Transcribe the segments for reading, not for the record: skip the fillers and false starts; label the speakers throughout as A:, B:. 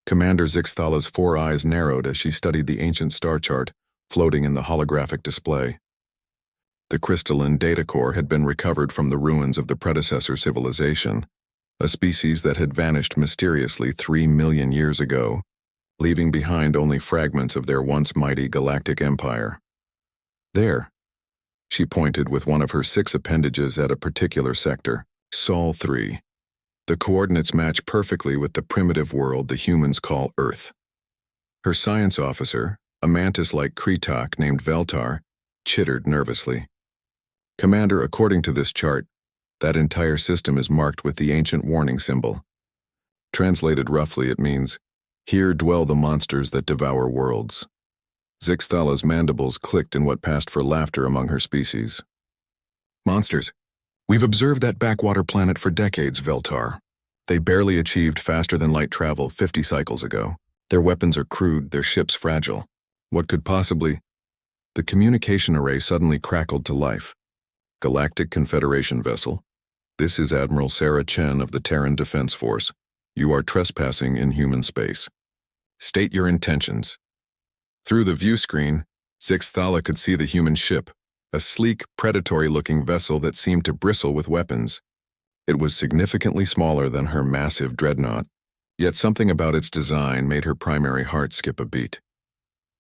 A: Commander Zixthala's 4 eyes narrowed as she studied the ancient star chart floating in the holographic display. The crystalline data core had been recovered from the ruins of the predecessor civilization, a species that had vanished mysteriously 3 million years ago, leaving behind only fragments of their once mighty galactic empire. There, she pointed with one of her 6 appendages at a particular sector, Sol 3. The coordinates match perfectly with the primitive world the humans call Earth. Her science officer, a mantis-like Kretak named Veltar, chittered nervously. Commander, according to this chart, that entire system is marked with the ancient warning symbol. Translated roughly, it means, "Here dwell the monsters that devour worlds." Zixthala's mandibles clicked in what passed for laughter among her species. "Monsters. We've observed that backwater planet for decades, Veltar. They barely achieved faster-than-light travel 50 cycles ago. Their weapons are crude, their ships fragile. What could possibly—" The communication array suddenly crackled to life. "Galactic Confederation vessel. This is Admiral Sarah Chen of the Terran Defense Force. You are trespassing in human space. State your intentions." Through the view screen, Zixthala could see the human ship, a sleek, predatory-looking vessel that seemed to bristle with weapons. It was significantly smaller than her massive dreadnought, yet something about its design made her primary heart skip a beat.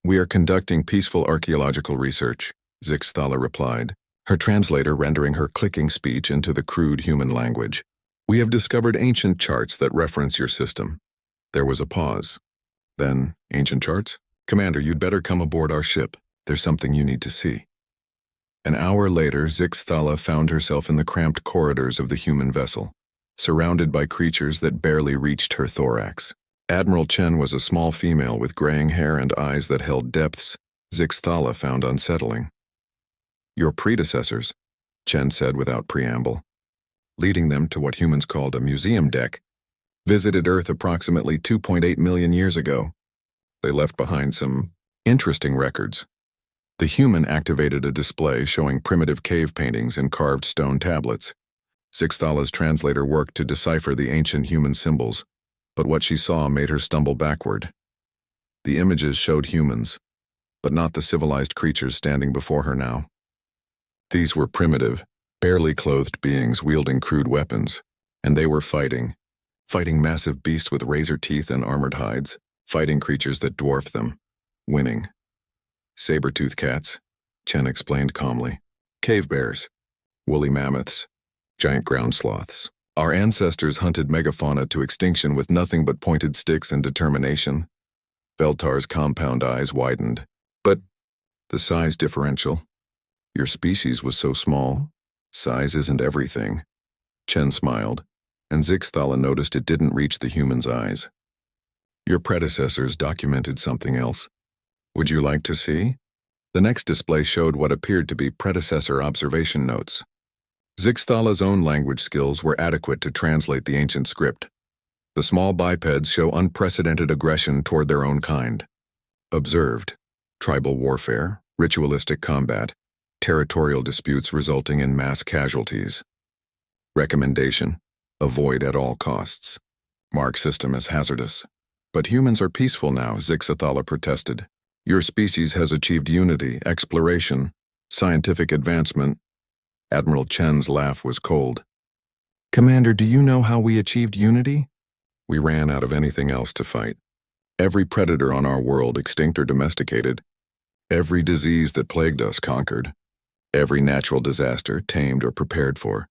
A: "We are conducting peaceful archaeological research," Zixthala replied, her translator rendering her clicking speech into the crude human language. "We have discovered ancient charts that reference your system." There was a pause. Then, "Ancient charts? Commander, you'd better come aboard our ship. There's something you need to see." An hour later, Zixthala found herself in the cramped corridors of the human vessel, surrounded by creatures that barely reached her thorax. Admiral Chen was a small female with graying hair and eyes that held depths Zixthala found unsettling. "Your predecessors," Chen said without preamble, leading them to what humans called a museum deck, visited Earth approximately 2.8 million years ago. They left behind some interesting records. The human activated a display showing primitive cave paintings and carved stone tablets. Zixthala's translator worked to decipher the ancient human symbols, but what she saw made her stumble backward. The images showed humans, but not the civilized creatures standing before her now. These were primitive, barely clothed beings wielding crude weapons, and they were fighting massive beasts with razor teeth and armored hides, fighting creatures that dwarfed them, winning. "Saber-tooth cats," Chen explained calmly. "Cave bears, woolly mammoths, giant ground sloths. Our ancestors hunted megafauna to extinction with nothing but pointed sticks and determination." Veltar's compound eyes widened. "But the size differential. Your species was so small. Size isn't everything." Chen smiled, and Zixthala noticed it didn't reach the human's eyes. "Your predecessors documented something else. Would you like to see?" The next display showed what appeared to be predecessor observation notes. Zixthala's own language skills were adequate to translate the ancient script. The small bipeds show unprecedented aggression toward their own kind. Observed: tribal warfare, ritualistic combat, territorial disputes resulting in mass casualties. Recommendation: avoid at all costs. Mark system as hazardous. "But humans are peaceful now," Zixthala protested. "Your species has achieved unity, exploration, scientific advancement." Admiral Chen's laugh was cold. "Commander, do you know how we achieved unity? We ran out of anything else to fight. Every predator on our world, extinct or domesticated. Every disease that plagued us, conquered. Every natural disaster, tamed or prepared for.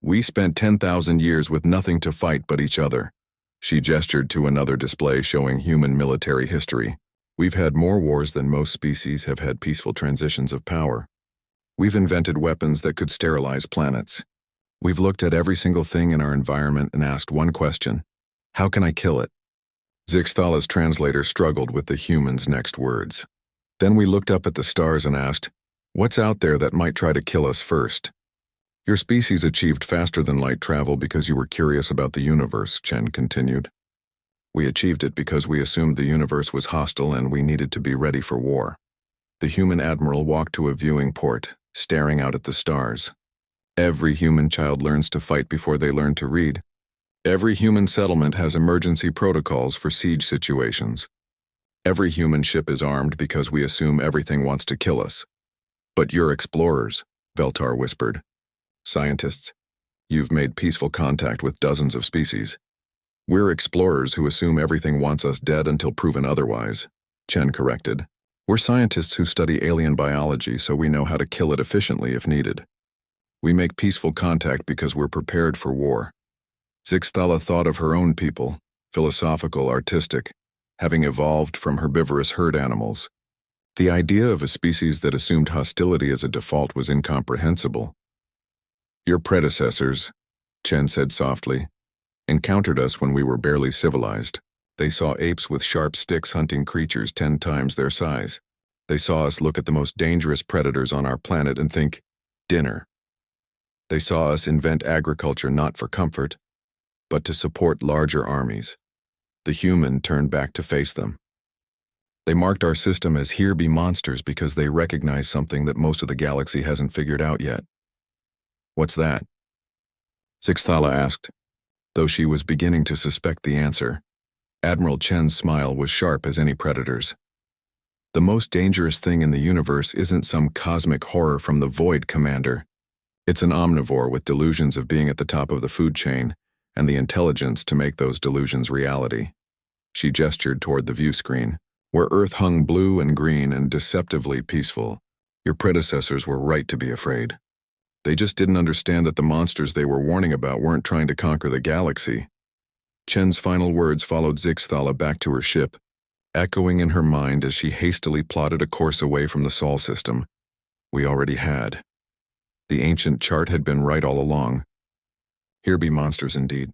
A: We spent 10,000 years with nothing to fight but each other." She gestured to another display showing human military history. "We've had more wars than most species have had peaceful transitions of power. We've invented weapons that could sterilize planets. We've looked at every single thing in our environment and asked one question: how can I kill it?" Zixthala's translator struggled with the human's next words. "Then we looked up at the stars and asked, what's out there that might try to kill us first? Your species achieved faster-than-light travel because you were curious about the universe," Chen continued. "We achieved it because we assumed the universe was hostile and we needed to be ready for war." The human admiral walked to a viewing port, staring out at the stars. "Every human child learns to fight before they learn to read. Every human settlement has emergency protocols for siege situations. Every human ship is armed because we assume everything wants to kill us. But you're explorers, Veltar whispered. Scientists. You've made peaceful contact with dozens of species. We're explorers who assume everything wants us dead until proven otherwise, Chen corrected. We're scientists who study alien biology so we know how to kill it efficiently if needed. We make peaceful contact because we're prepared for war. Zixthala thought of her own people, philosophical, artistic, having evolved from herbivorous herd animals. The idea of a species that assumed hostility as a default was incomprehensible. Your predecessors, Chen said softly, encountered us when we were barely civilized. They saw apes with sharp sticks hunting creatures 10 times their size. They saw us look at the most dangerous predators on our planet and think, dinner. They saw us invent agriculture not for comfort, but to support larger armies. The human turned back to face them. They marked our system as here be monsters because they recognized something that most of the galaxy hasn't figured out yet. What's that? Zixthala asked, though she was beginning to suspect the answer. Admiral Chen's smile was sharp as any predator's. The most dangerous thing in the universe isn't some cosmic horror from the Void, Commander. It's an omnivore with delusions of being at the top of the food chain and the intelligence to make those delusions reality. She gestured toward the view screen, where Earth hung blue and green and deceptively peaceful. Your predecessors were right to be afraid. They just didn't understand that the monsters they were warning about weren't trying to conquer the galaxy. Chen's final words followed Zixthala back to her ship, echoing in her mind as she hastily plotted a course away from the Sol system. We already had. The ancient chart had been right all along. Here be monsters indeed.